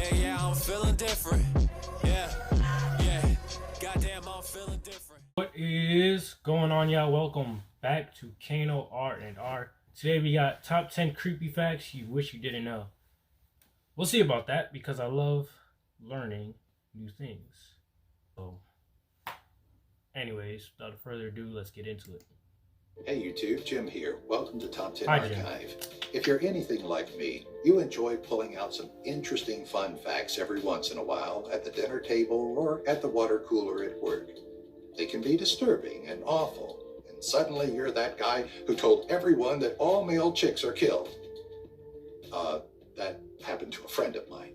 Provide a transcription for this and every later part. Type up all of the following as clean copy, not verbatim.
Yeah, I'm feeling different. Yeah. Goddamn, I'm feeling different. What is going on, y'all? Welcome back to Kano Art and Art. Today we got top 10 creepy facts you wish you didn't know. We'll see about that because I love learning new things. So, anyways, without further ado, let's get into it. Hey YouTube, Jim here. Welcome to Top 10 Hi, Jim. Archive. If you're anything like me, you enjoy pulling out some interesting fun facts every once in a while at the dinner table or at the water cooler at work. They can be disturbing and awful, and suddenly you're that guy who told everyone that all male chicks are killed. That happened to a friend of mine.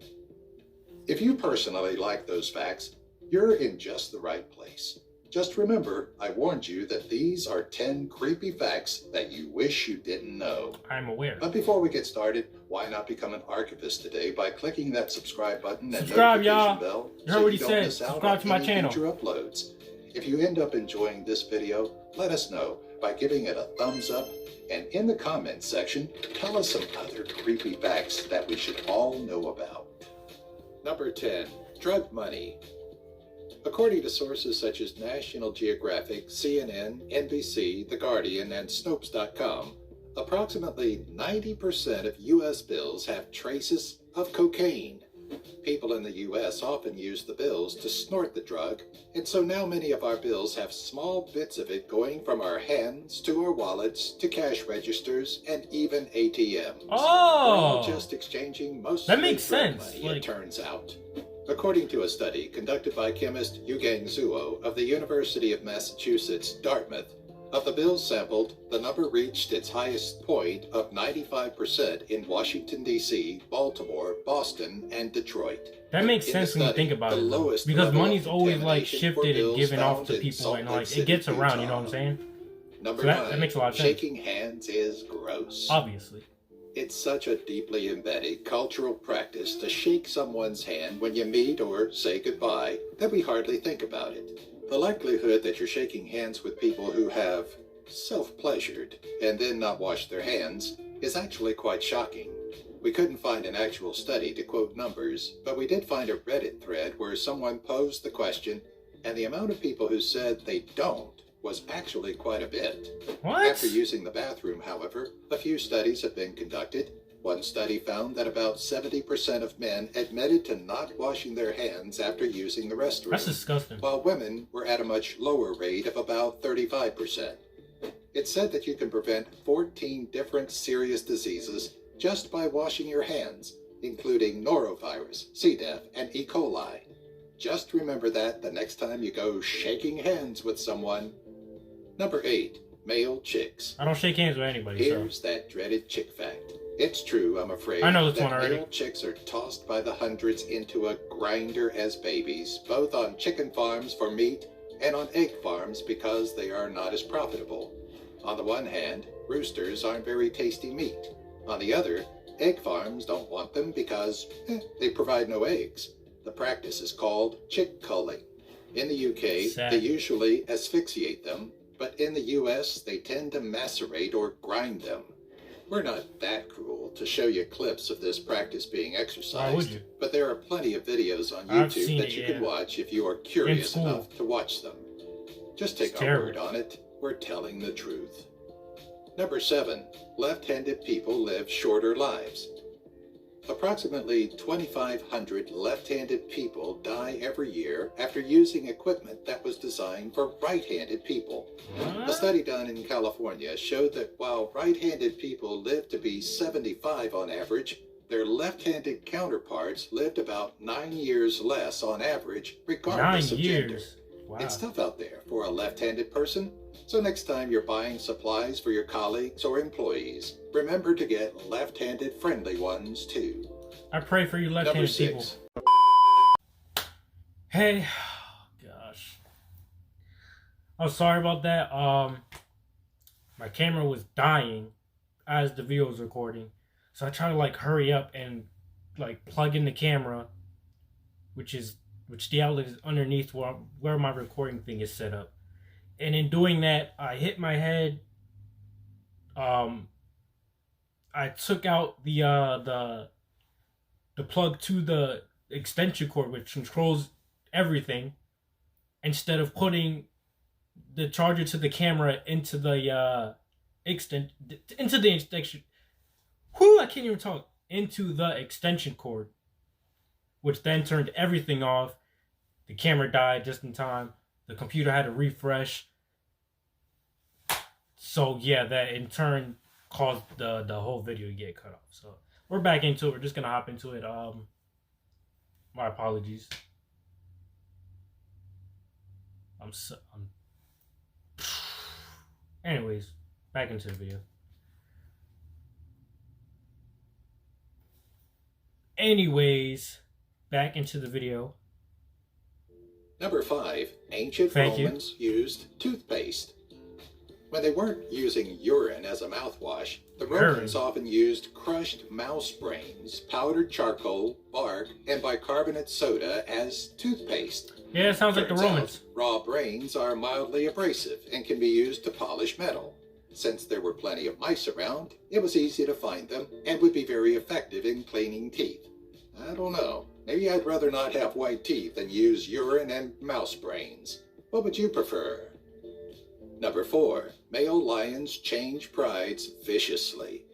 If you personally like those facts, you're in just the right place. Just remember, I warned you that these are 10 creepy facts that you wish you didn't know. I'm aware. But before we get started, why not become an archivist today by clicking that subscribe button and Subscribe, notification y'all. bell You heard what he don't said. miss out Subscribe on to my any channel. future uploads. If you end up enjoying this video, let us know by giving it a thumbs up, and in the comments section, tell us some other creepy facts that we should all know about. Number 10, drug money. According to sources such as National Geographic, CNN, NBC, The Guardian, and Snopes.com, approximately 90% of U.S. bills have traces of cocaine. People in the U.S. often use the bills to snort the drug, and so now many of our bills have small bits of it going from our hands to our wallets to cash registers and even ATMs. We're all just exchanging most that of the makes drug sense. money, it turns out. According to a study conducted by chemist Yugang Zuo of the University of Massachusetts, Dartmouth, of the bills sampled, the number reached its highest point of 95% in Washington, D.C., Baltimore, Boston, and Detroit. That makes In sense the when you study, think about the it, though, lowest because level of money's always like contamination for shifted and bills given off found to in people, Salt and Lake like City, it gets around. You know Utah. what I'm saying? Number So 9, that makes a lot of sense. shaking hands is gross. Obviously. It's such a deeply embedded cultural practice to shake someone's hand when you meet or say goodbye that we hardly think about it. The likelihood that you're shaking hands with people who have self-pleasured and then not washed their hands is actually quite shocking. We couldn't find an actual study to quote numbers, but we did find a Reddit thread where someone posed the question, and the amount of people who said they don't was actually quite a bit. What? After using the bathroom, however, a few studies have been conducted. One study found that about 70% of men admitted to not washing their hands after using the restroom. That's disgusting. While women were at a much lower rate of about 35%. It's said that you can prevent 14 different serious diseases just by washing your hands, including norovirus, C. diff, and E. coli. Just remember that the next time you go shaking hands with someone. Number 8, male chicks. I don't shake hands with anybody, Here's that dreaded chick fact. It's true, I'm afraid, I know this that one already. male chicks are tossed by the hundreds into a grinder as babies, both on chicken farms for meat and on egg farms because they are not as profitable. On the one hand, roosters aren't very tasty meat. On the other, egg farms don't want them because they provide no eggs. The practice is called chick culling. In the UK, Sad. they usually asphyxiate them, but in the US, they tend to macerate or grind them. We're not that cruel to show you clips of this practice being exercised. Why would you? But there are plenty of videos on I've YouTube seen that it, you yeah. can watch if you are curious school. enough to watch them. Just take It's our terrible. word on it. We're telling the truth. Number 7, left-handed people live shorter lives. Approximately 2,500 left-handed people die every year after using equipment that was designed for right-handed people. A study done in California showed that while right-handed people lived to be 75 on average, their left-handed counterparts lived about 9 years less on average, 9 regardless of gender. years. Wow. It's tough out there for a left-handed person, so next time you're buying supplies for your colleagues or employees, remember to get left-handed friendly ones too. I pray for you Number left-handed people. 6, Hey, gosh. I'm sorry about that. My camera was dying as the video was recording, so I tried to like hurry up and like plug in the camera, which the outlet is underneath where my recording thing is set up. And in doing that, I hit my head. I took out the plug to the extension cord which controls everything, instead of putting the charger to the camera into the extension. I can't even talk. Into the extension cord, which then turned everything off. The camera died just in time. The computer had to refresh. So yeah, that in turn caused the whole video to get cut off. So we're back into it. We're just gonna hop into it. My apologies. Anyways, back into the video. Number 5, ancient Romans used toothpaste. When they weren't using urine as a mouthwash, the Romans often used crushed mouse brains, powdered charcoal, bark, and bicarbonate soda as toothpaste. Yeah, it sounds like the Romans. Raw brains are mildly abrasive and can be used to polish metal. Since there were plenty of mice around, it was easy to find them and would be very effective in cleaning teeth. I don't know. Maybe I'd rather not have white teeth than use urine and mouse brains. What would you prefer? Number 4, male lions change prides viciously.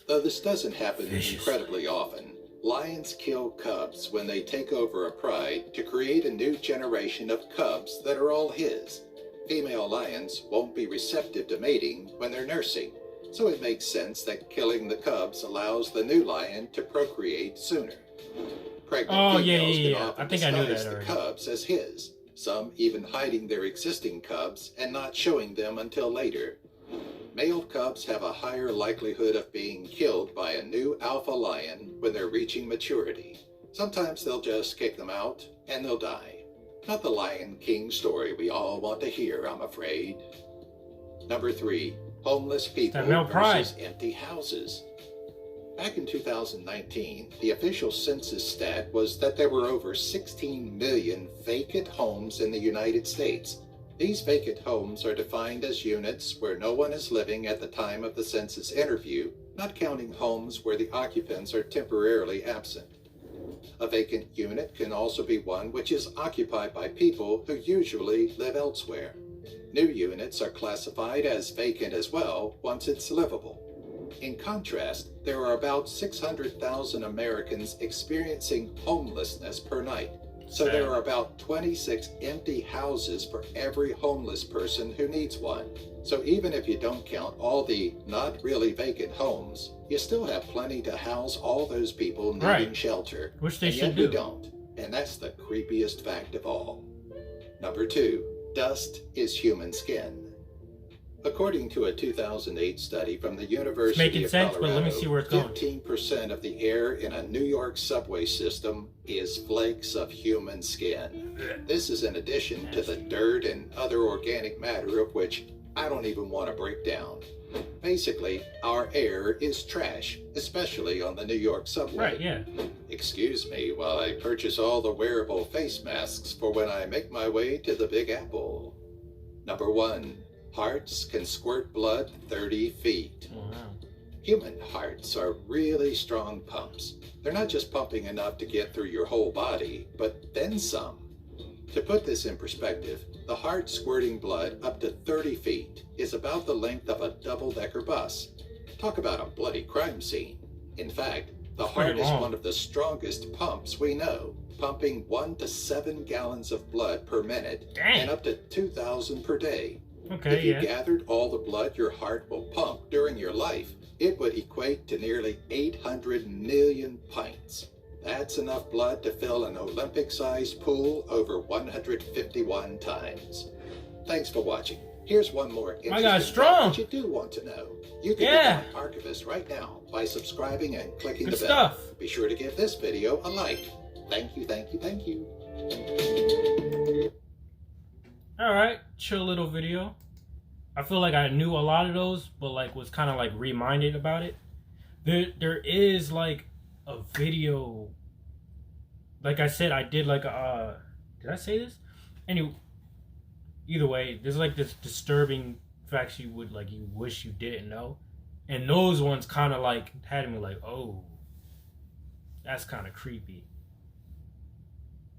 Though this doesn't happen incredibly often, lions kill cubs when they take over a pride to create a new generation of cubs that are all his. Female lions won't be receptive to mating when they're nursing, so it makes sense that killing the cubs allows the new lion to procreate sooner. Pregnant females can often disguise the cubs as his, some even hiding their existing cubs and not showing them until later. Male cubs have a higher likelihood of being killed by a new alpha lion when they're reaching maturity. Sometimes they'll just kick them out and they'll die. Not the Lion King story we all want to hear, I'm afraid. Number 3, homeless people versus empty houses. Back in 2019, the official census stat was that there were over 16 million vacant homes in the United States. These vacant homes are defined as units where no one is living at the time of the census interview, not counting homes where the occupants are temporarily absent. A vacant unit can also be one which is occupied by people who usually live elsewhere. New units are classified as vacant as well once it's livable. In contrast, there are about 600,000 Americans experiencing homelessness per night. So there are about 26 empty houses for every homeless person who needs one. So even if you don't count all the not really vacant homes, you still have plenty to house all those people needing shelter. Which they should do. We don't. And that's the creepiest fact of all. Number 2, dust is human skin. According to a 2008 study from the University of Colorado, but let me see where it's going. 15% of the air in a New York subway system is flakes of human skin. This is in addition to the dirt and other organic matter of which I don't even want to break down. Basically, our air is trash, especially on the New York subway. Excuse me while I purchase all the wearable face masks for when I make my way to the Big Apple. Number 1. Hearts can squirt blood 30 feet. Human hearts are really strong pumps. They're not just pumping enough to get through your whole body, but then some. To put this in perspective, the heart squirting blood up to 30 feet is about the length of a double-decker bus. Talk about a bloody crime scene. In fact, the heart is one of the strongest pumps we know, pumping 1 to 7 gallons of blood per minute and up to 2,000 per day. If you gathered all the blood your heart will pump during your life, it would equate to nearly 800 million pints. That's enough blood to fill an Olympic-sized pool over 151 times. Thanks for watching. Here's one more interesting fact that you do want to know. You can become an archivist right now by subscribing and clicking the bell. Be sure to give this video a like. Thank you, thank you, thank you. Alright, chill little video. I feel like I knew a lot of those, but like was kind of like reminded about it. There is like a video. Like I said, I did like a did I say this? Anyway, either way, there's like this disturbing facts you wish you didn't know. And those ones kind of like had me like, oh, that's kind of creepy.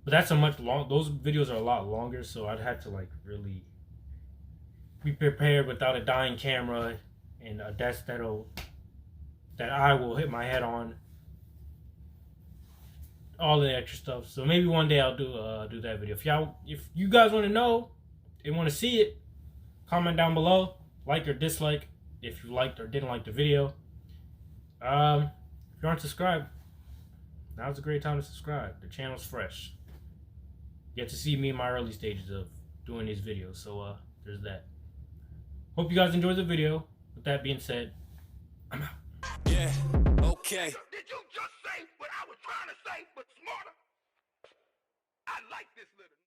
But that's a much long. Those videos are a lot longer, so I'd have to like really be prepared without a dying camera and a desk that I will hit my head on. All the extra stuff. So maybe one day I'll do that video. If you guys want to know and want to see it, comment down below, like or dislike if you liked or didn't like the video. If you aren't subscribed, now's a great time to subscribe. The channel's fresh. You get to see me in my early stages of doing these videos. So there's that. Hope you guys enjoyed the video. With that being said, I'm out. Yeah, okay. Did you just say what I was trying to say, but smarter? I like this little...